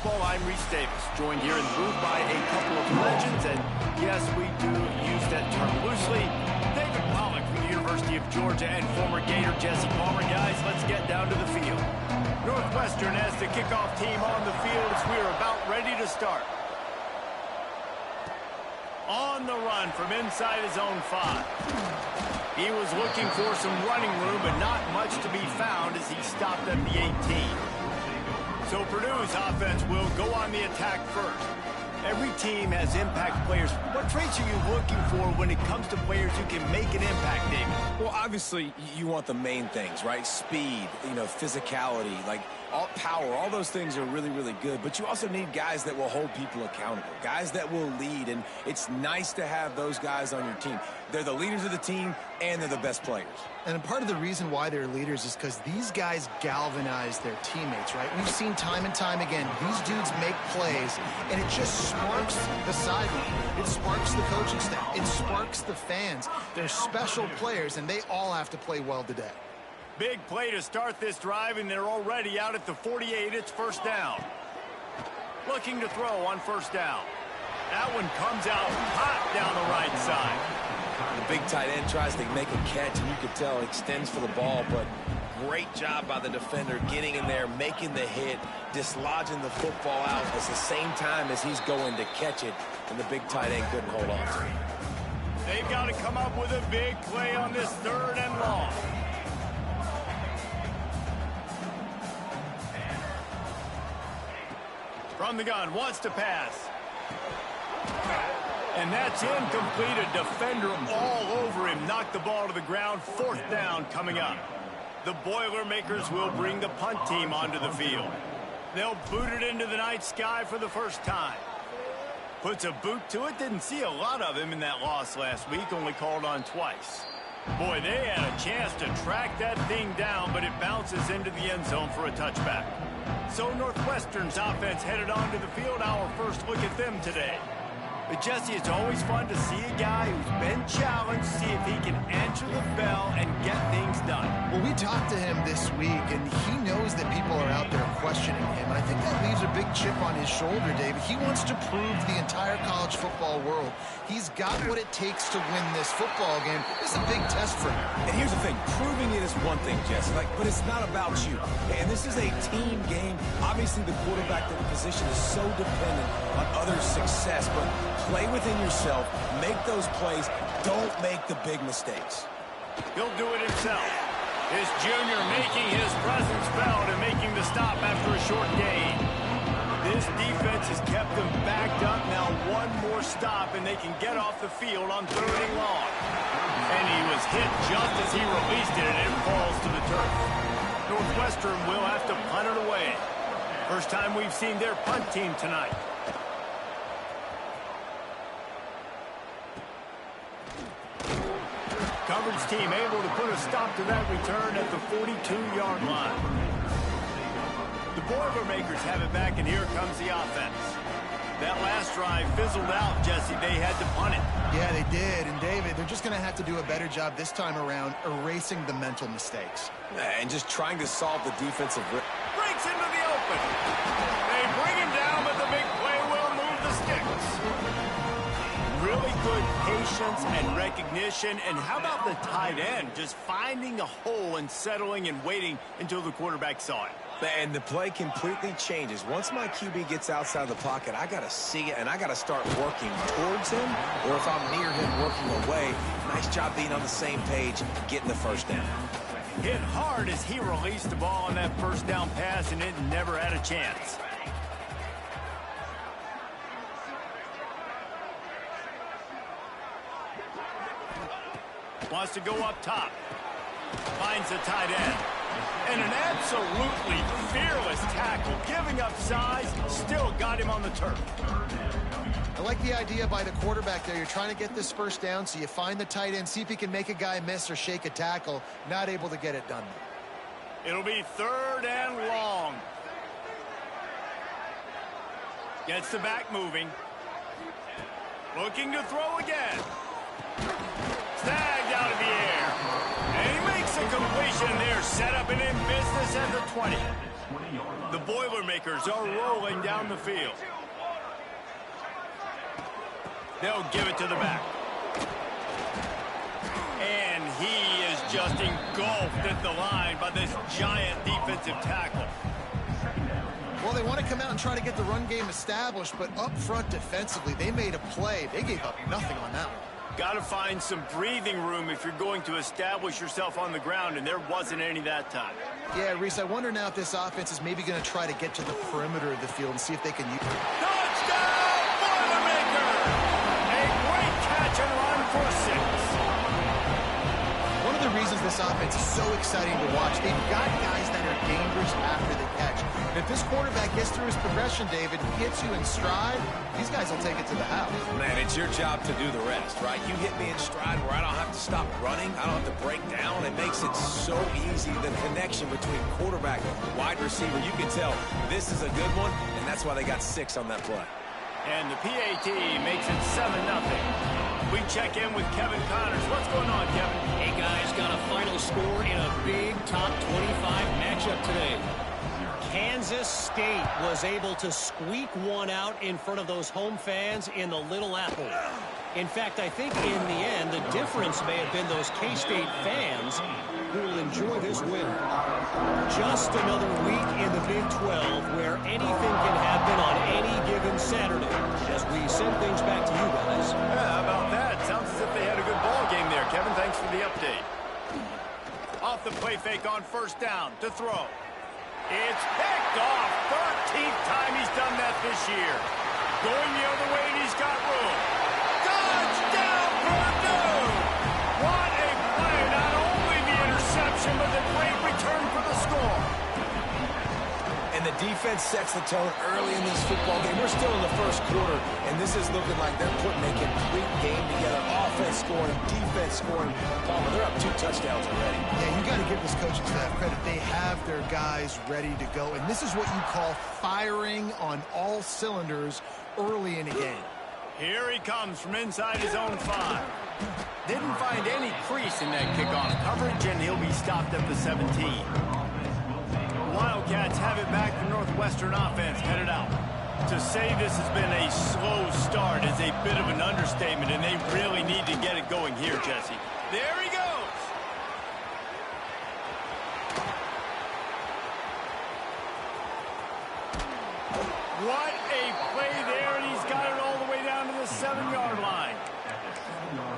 football. I'm Reese Davis, joined here in the booth by a couple of legends, and yes, we do use that term loosely. David Pollock from the University of Georgia and former Gator Jesse Palmer. Guys, let's get down to the field. Northwestern has the kickoff team on the field as we are about ready to start. On the run from inside his own 5. He was looking for some running room, but not much to be found as he stopped at the 18. So Purdue's offense will go on the attack first. Every team has impact players. What traits are you looking for when it comes to players who can make an impact, David? Well, obviously, you want the main things, right? Speed, physicality, all power. All those things are really, really good. But you also need guys that will hold people accountable, guys that will lead. And it's nice to have those guys on your team. They're the leaders of the team, and they're the best players. And part of the reason why they're leaders is because these guys galvanize their teammates, right? We've seen time and time again, these dudes make plays, and it just sparks the sideline. It sparks the coaching staff. It sparks the fans. They're special players, and they all have to play well today. Big play to start this drive, and they're already out at the 48. It's first down. Looking to throw on first down. That one comes out hot down the right side. The big tight end tries to make a catch, and you can tell extends for the ball, but great job by the defender getting in there, making the hit, dislodging the football out at the same time as he's going to catch it, and the big tight end couldn't hold on to it. They've got to come up with a big play on this 3rd and long. From the gun, wants to pass. And that's incomplete. A defender all over him. Knocked the ball to the ground. 4th down coming up. The Boilermakers will bring the punt team onto the field. They'll boot it into the night sky for the first time. Puts a boot to it. Didn't see a lot of him in that loss last week. Only called on twice. Boy, they had a chance to track that thing down, but it bounces into the end zone for a touchback. So Northwestern's offense headed onto the field. Our first look at them today. But Jesse, it's always fun to see a guy who's been challenged, see if he can answer the bell and get things done. Well, we talked to him this week, and he knows that people are out there questioning him. And I think that leaves a big chip on his shoulder, David. He wants to prove to the entire college football world he's got what it takes to win this football game. This is a big test for him. And here's the thing. Proving it is one thing, Jesse, but it's not about you. And this is a team game. Obviously, the quarterback position is so dependent on others' success, but play within yourself, make those plays, don't make the big mistakes. He'll do it himself. His junior making his presence felt and making the stop after a short gain. This defense has kept them backed up. Now one more stop and they can get off the field on 3rd and long. And he was hit just as he released it, and it falls to the turf. Northwestern will have to punt it away. First time we've seen their punt team tonight. Coverage team able to put a stop to that return at the 42-yard line. The Boilermakers have it back, and here comes the offense. That last drive fizzled out, Jesse. They had to punt it. Yeah, they did. And, David, they're just going to have to do a better job this time around erasing the mental mistakes. And just trying to solve the defensive risk. Breaks into the open. They bring him down, but the big play will move the sticks. Really good patience and recognition. And how about the tight end just finding a hole and settling and waiting until the quarterback saw it? And the play completely changes. Once my QB gets outside the pocket, I got to see it, and I got to start working towards him, or if I'm near him, working away. Nice job being on the same page, getting the first down. Hit hard as he released the ball on that first down pass, and it never had a chance. Wants to go up top. Finds the tight end. And an absolutely fearless tackle. Giving up size, still got him on the turf. I like the idea by the quarterback there. You're trying to get this first down, so you find the tight end, see if he can make a guy miss or shake a tackle. Not able to get it done. It'll be 3rd and long. Gets the back moving. Looking to throw again. Snagged out of the air. And he makes a completion there. Set up and in business at the 20. The Boilermakers are rolling down the field. They'll give it to the back. And he is just engulfed at the line by this giant defensive tackle. Well, they want to come out and try to get the run game established, but up front defensively, they made a play. They gave up nothing on that one. Got to find some breathing room if you're going to establish yourself on the ground, and there wasn't any that time. Yeah, Reese, I wonder now if this offense is maybe going to try to get to the perimeter of the field and see if they can use it. Touchdown, Boilermaker! A great catch and run for 6. One of the reasons this offense is so exciting to watch, they've got guys that are dangerous after the catch. And if this quarterback gets through his progression, David, hits you in stride, these guys will take it to the house. Man, it's your job to do the rest, right? You hit me in stride where I don't have to stop running. I don't have to break down. It makes it so easy. The connection between quarterback and wide receiver, you can tell this is a good one, and that's why they got 6 on that play. And the PAT makes it 7-0. We check in with Kevin Connors. What's going on, Kevin? Hey, guys, got a final score in a big top 25 matchup today. Kansas State was able to squeak one out in front of those home fans in the Little Apple. In fact, I think in the end, the difference may have been those K-State fans who will enjoy this win. Just another week in the Big 12 where anything can happen on any given Saturday. As we send things back to you guys. Yeah, how about that? Sounds as if they had a good ball game there, Kevin. Thanks for the update. Off the play fake on first down to throw. It's picked off. 13th time he's done that this year. Going the other way, and he's got room. Touchdown, Purdue! What a play. Not only the interception, but the great return for the score. And the defense sets the tone early in this football game. We're still in the first quarter, and this is looking like they're putting a complete game together. Offense scoring, defense scoring. Palmer, they're up 2 touchdowns already. Yeah, you got to give this coaching staff credit. They have their guys ready to go, and this is what you call firing on all cylinders early in a game. Here he comes from inside his own 5. Didn't find any crease in that kickoff coverage, and he'll be stopped at the 17. Wildcats have it back. The Northwestern offense headed out. To say this has been a slow start is a bit of an understatement, and they really need to get it going here, Jesse. There he goes. What a play there, and he's got it all the way down to the 7-yard line.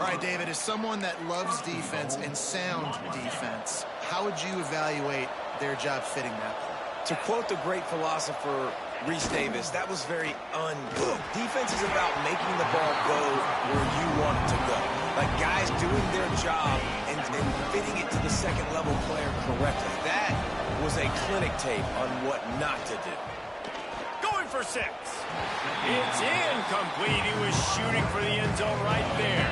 All right, David, as someone that loves defense and sound defense, how would you evaluate their job fitting that play? To quote the great philosopher Reese Davis, that was very ungood. Defense is about making the ball go where you want it to go. Like guys doing their job and fitting it to the second-level player correctly. That was a clinic tape on what not to do. Going for 6. It's incomplete. He was shooting for the end zone right there.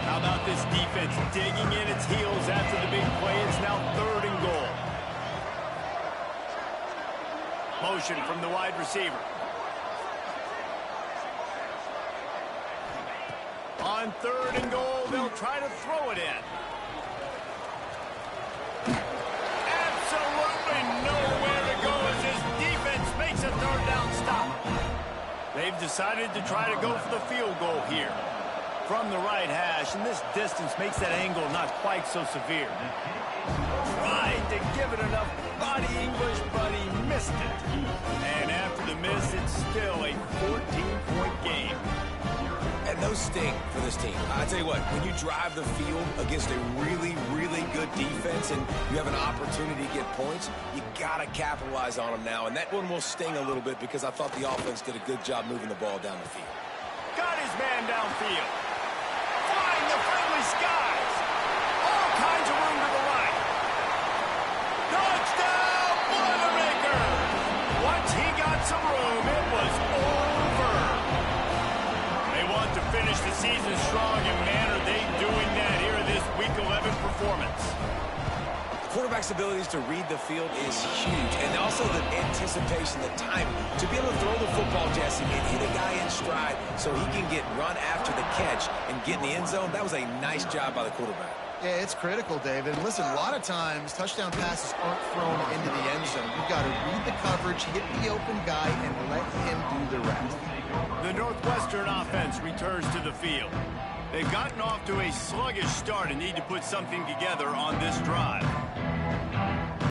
How about this defense digging in its heels after the big play? It's now 3rd and goal. Motion from the wide receiver. On 3rd and goal, they'll try to throw it in. Absolutely nowhere to go as his defense makes a 3rd down stop. They've decided to try to go for the field goal here. From the right hash, and this distance makes that angle not quite so severe. Tried to give it enough body English, but he missed it. And after the miss, it's still a 14-point game. And those sting for this team. I tell you what, when you drive the field against a really, really good defense and you have an opportunity to get points, you got to capitalize on them now. And that one will sting a little bit because I thought the offense did a good job moving the ball down the field. Got his man downfield. Flying the friendly skies. All kinds of room to the right. Touchdown, Boilermaker! Once he got some room, it was over. They want to finish the season strong, and man, are they doing that here in this Week 11 performance. Quarterback's abilities to read the field is huge, and also the anticipation, the timing. To be able to throw the football, Jesse, and hit a guy in stride so he can get run after the catch and get in the end zone, that was a nice job by the quarterback. Yeah, it's critical, David. And listen, a lot of times touchdown passes aren't thrown into the end zone. You've got to read the coverage, hit the open guy, and let him do the rest. The Northwestern offense returns to the field. They've gotten off to a sluggish start and need to put something together on this drive.